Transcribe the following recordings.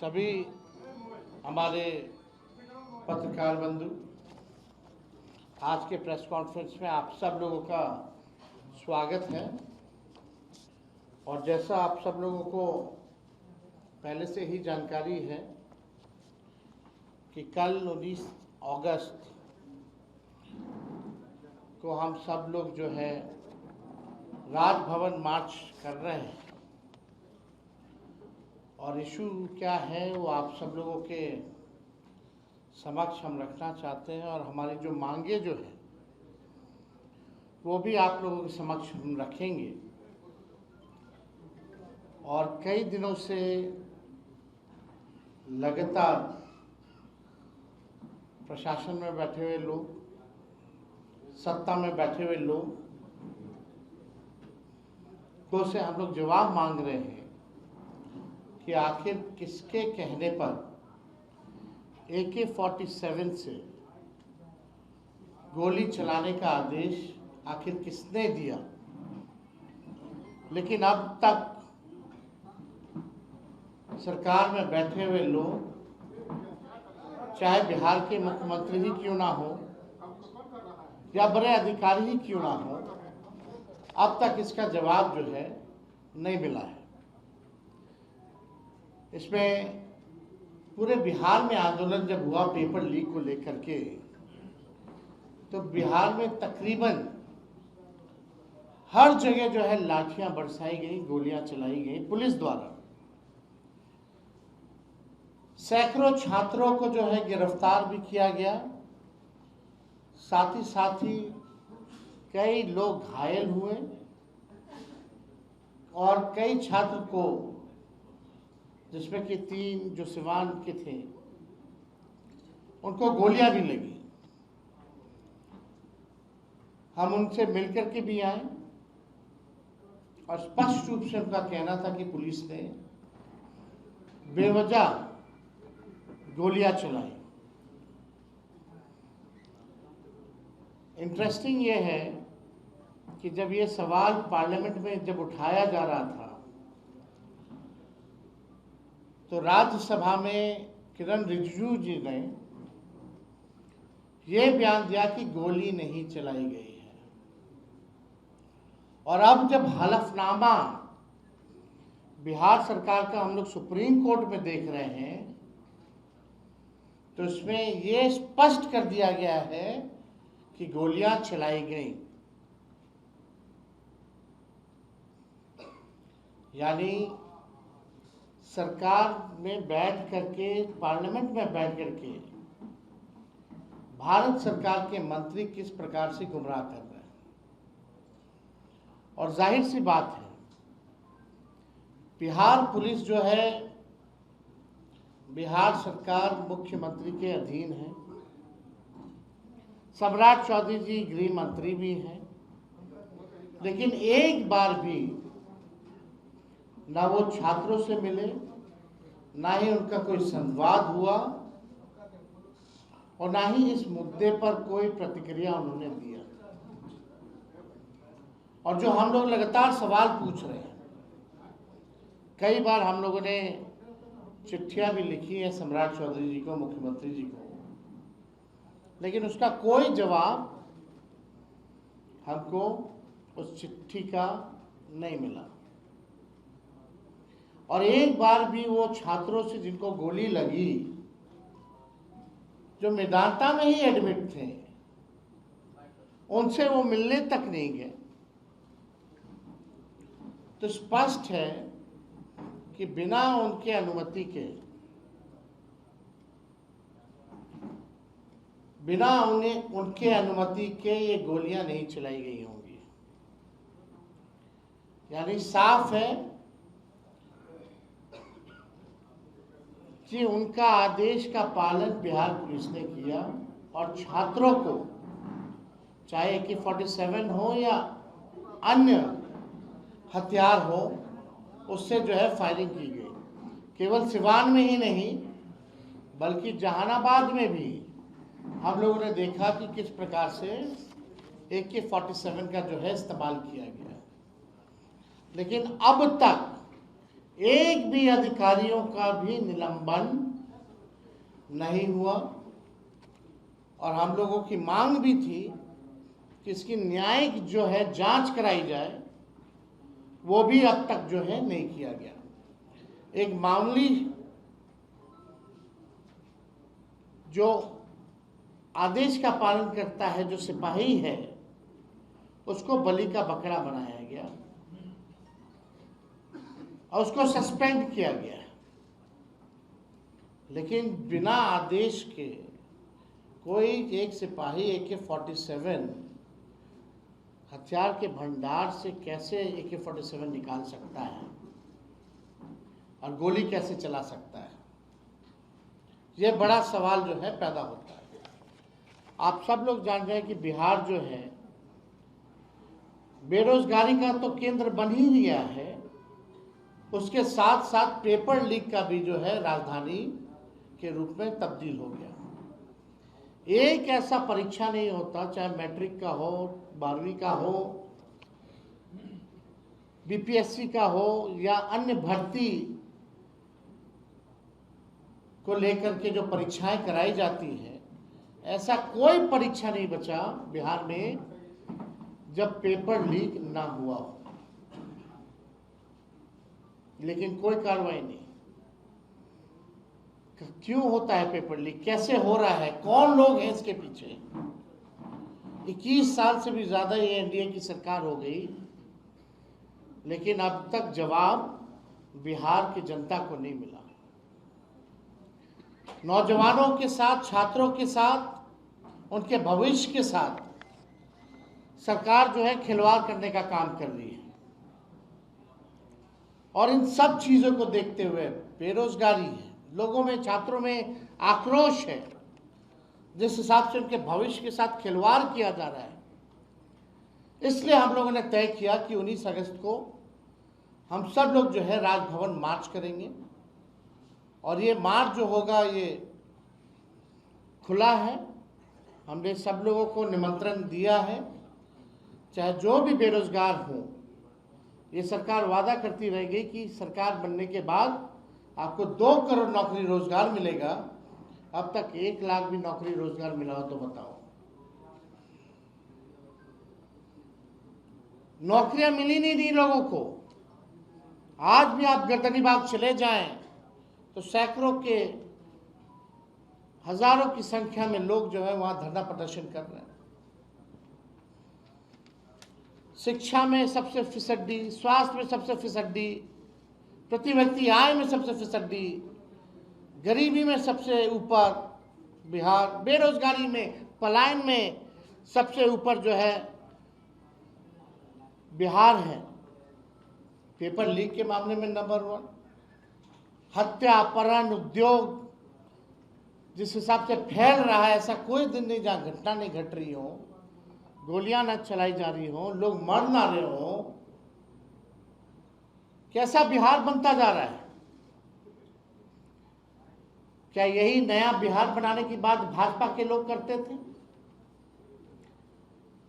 सभी हमारे पत्रकार बंधु, आज के प्रेस कॉन्फ्रेंस में आप सब लोगों का स्वागत है। और जैसा आप सब लोगों को पहले से ही जानकारी है कि कल 19 अगस्त को हम सब लोग जो है राजभवन मार्च कर रहे हैं और इशू क्या है वो आप सब लोगों के समक्ष हम रखना चाहते हैं और हमारी जो मांगे जो है वो भी आप लोगों के समक्ष हम रखेंगे। और कई दिनों से लगातार प्रशासन में बैठे हुए लोग, सत्ता में बैठे हुए लोग को से हम लोग जवाब मांग रहे हैं कि आखिर किसके कहने पर AK-47 से गोली चलाने का आदेश आखिर किसने दिया। लेकिन अब तक सरकार में बैठे हुए लोग, चाहे बिहार के मुख्यमंत्री ही क्यों ना हो या बड़े अधिकारी ही क्यों ना हो, अब तक इसका जवाब जो है नहीं मिला है। इसमें पूरे बिहार में आंदोलन जब हुआ पेपर लीक को लेकर के, तो बिहार में तकरीबन हर जगह जो है लाठियां बरसाई गई, गोलियां चलाई गई पुलिस द्वारा। सैकड़ों छात्रों को जो है गिरफ्तार भी किया गया, साथ ही कई लोग घायल हुए और कई छात्र को, जिसमें कि 3 जो सिवान के थे, उनको गोलियां भी लगी। हम उनसे मिलकर के भी आए और स्पष्ट रूप से उनका कहना था कि पुलिस ने बेवजह गोलियां चलाई। इंटरेस्टिंग ये है कि जब ये सवाल पार्लियामेंट में जब उठाया जा रहा था तो राज्यसभा में किरण रिजिजू जी ने यह बयान दिया कि गोली नहीं चलाई गई है। और अब जब हलफनामा बिहार सरकार का हम लोग सुप्रीम कोर्ट में देख रहे हैं तो इसमें यह स्पष्ट कर दिया गया है कि गोलियां चलाई गई। यानी सरकार में बैठ करके, पार्लियामेंट में बैठ करके भारत सरकार के मंत्री किस प्रकार से गुमराह कर रहे हैं। और जाहिर सी बात है, बिहार पुलिस जो है बिहार सरकार मुख्यमंत्री के अधीन है। सम्राट चौधरी जी गृह मंत्री भी हैं, लेकिन एक बार भी ना वो छात्रों से मिले, ना ही उनका कोई संवाद हुआ और ना ही इस मुद्दे पर कोई प्रतिक्रिया उन्होंने दिया। और जो हम लोग लगातार सवाल पूछ रहे हैं, कई बार हम लोगों ने चिट्ठियां भी लिखी है सम्राट चौधरी जी को, मुख्यमंत्री जी को, लेकिन उसका कोई जवाब हमको उस चिट्ठी का नहीं मिला। और एक बार भी वो छात्रों से जिनको गोली लगी, जो मेदांता में ही एडमिट थे, उनसे वो मिलने तक नहीं गए। तो स्पष्ट है कि बिना उनके अनुमति के, बिना उनके अनुमति के ये गोलियां नहीं चलाई गई होंगी। यानी साफ है कि उनका आदेश का पालन बिहार पुलिस ने किया और छात्रों को, चाहे AK-47 हो या अन्य हथियार हो, उससे जो है फायरिंग की गई। केवल सिवान में ही नहीं बल्कि जहानाबाद में भी हम लोगों ने देखा कि किस प्रकार से AK-47 का जो है इस्तेमाल किया गया। लेकिन अब तक एक भी अधिकारियों का भी निलंबन नहीं हुआ और हम लोगों की मांग भी थी कि इसकी न्यायिक जो है जांच कराई जाए, वो भी अब तक जो है नहीं किया गया। एक मामूली जो आदेश का पालन करता है, जो सिपाही है, उसको बलि का बकरा बनाया गया और उसको सस्पेंड किया गया। लेकिन बिना आदेश के कोई एक सिपाही AK-47 हथियार के भंडार से कैसे AK-47 निकाल सकता है और गोली कैसे चला सकता है? यह बड़ा सवाल जो है पैदा होता है। आप सब लोग जान रहे हैं कि बिहार जो है बेरोजगारी का तो केंद्र बन ही गया है, उसके साथ साथ पेपर लीक का भी जो है राजधानी के रूप में तब्दील हो गया। एक ऐसा परीक्षा नहीं होता, चाहे मैट्रिक का हो, 12वीं का हो, BPSC का हो या अन्य भर्ती को लेकर के जो परीक्षाएं कराई जाती हैं, ऐसा कोई परीक्षा नहीं बचा बिहार में जब पेपर लीक ना हुआ हो। लेकिन कोई कार्रवाई नहीं। क्यों होता है पेपर लीक? कैसे हो रहा है? कौन लोग हैं इसके पीछे? 21 साल से भी ज्यादा ये एनडीए की सरकार हो गई, लेकिन अब तक जवाब बिहार की जनता को नहीं मिला। नौजवानों के साथ, छात्रों के साथ, उनके भविष्य के साथ सरकार जो है खिलवाड़ करने का काम कर रही है। और इन सब चीजों को देखते हुए बेरोजगारी है, लोगों में, छात्रों में आक्रोश है, जिस हिसाब से उनके भविष्य के साथ खिलवाड़ किया जा रहा है। इसलिए हम लोगों ने तय किया कि 19 अगस्त को हम सब लोग जो है राजभवन मार्च करेंगे। और ये मार्च जो होगा ये खुला है, हमने सब लोगों को निमंत्रण दिया है। चाहे जो भी बेरोजगार हो, ये सरकार वादा करती रहेगी कि सरकार बनने के बाद आपको 2 करोड़ नौकरी रोजगार मिलेगा। अब तक 1 लाख भी नौकरी रोजगार मिला हो तो बताओ। नौकरियां मिली नहीं रही लोगों को। आज भी आप गर्दनीबाग चले जाएं तो सैकड़ों के, हजारों की संख्या में लोग जो है वहां धरना प्रदर्शन कर रहे हैं। शिक्षा में सबसे फीसदी, स्वास्थ्य में सबसे फीसदी, प्रति व्यक्ति आय में सबसे फीसदी, गरीबी में सबसे ऊपर बिहार, बेरोजगारी में, पलायन में सबसे ऊपर जो है बिहार है। पेपर लीक के मामले में नंबर 1, हत्या, अपहरण, उद्योग जिस हिसाब से फैल रहा है, ऐसा कोई दिन नहीं जहां घटना नहीं घट रही हो, गोलियां न चलाई जा रही हो, लोग मर ना रहे हो। कैसा बिहार बनता जा रहा है? क्या यही नया बिहार बनाने की बात भाजपा के लोग करते थे?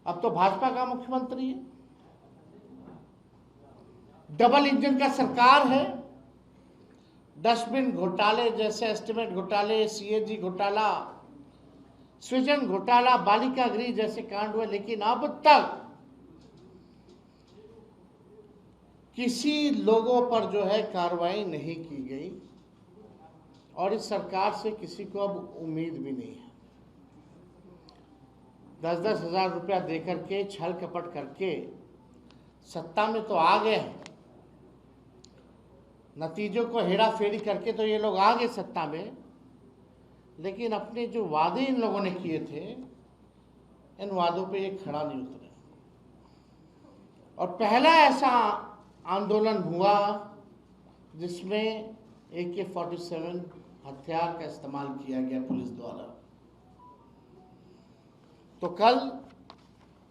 अब तो भाजपा का मुख्यमंत्री है। डबल इंजन का सरकार है। डस्टबिन घोटाले जैसे एस्टीमेट घोटाले, CAG घोटाला, सृजन घोटाला, बालिका गृह जैसे कांड हुए, लेकिन अब तक किसी लोगों पर जो है कार्रवाई नहीं की गई और इस सरकार से किसी को अब उम्मीद भी नहीं है। 10-10 हजार रुपया देकर के, छल कपट करके सत्ता में तो आ गए हैं, नतीजों को हेरा फेरी करके तो ये लोग आ गए सत्ता में, लेकिन अपने जो वादे इन लोगों ने किए थे, इन वादों पे ये खड़ा नहीं उतरे। और पहला ऐसा आंदोलन हुआ जिसमें AK-47 हथियार का इस्तेमाल किया गया पुलिस द्वारा। तो कल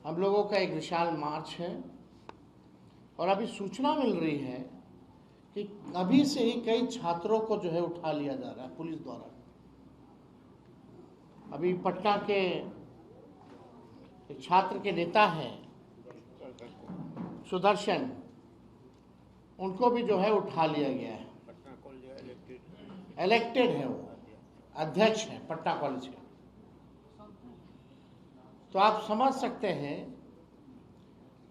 हम लोगों का एक विशाल मार्च है और अभी सूचना मिल रही है कि अभी से ही कई छात्रों को जो है उठा लिया जा रहा है पुलिस द्वारा। अभी पटना के एक छात्र के नेता हैं सुदर्शन, उनको भी जो है उठा लिया गया है। इलेक्टेड है, वो अध्यक्ष हैं पटना कॉलेज के। तो आप समझ सकते हैं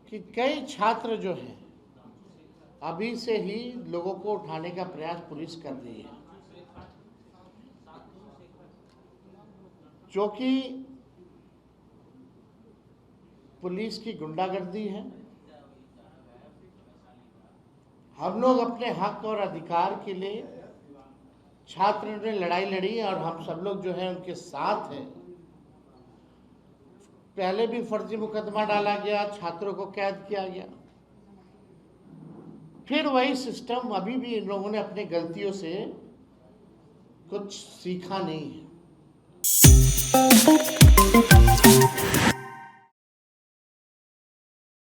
कि कई छात्र जो हैं अभी से ही लोगों को उठाने का प्रयास पुलिस कर रही है, जो कि पुलिस की गुंडागर्दी है। हम लोग अपने हक और अधिकार के लिए, छात्र ने लड़ाई लड़ी और हम सब लोग जो है उनके साथ हैं। पहले भी फर्जी मुकदमा डाला गया, छात्रों को कैद किया गया, फिर वही सिस्टम। अभी भी इन लोगों ने अपने गलतियों से कुछ सीखा नहीं है।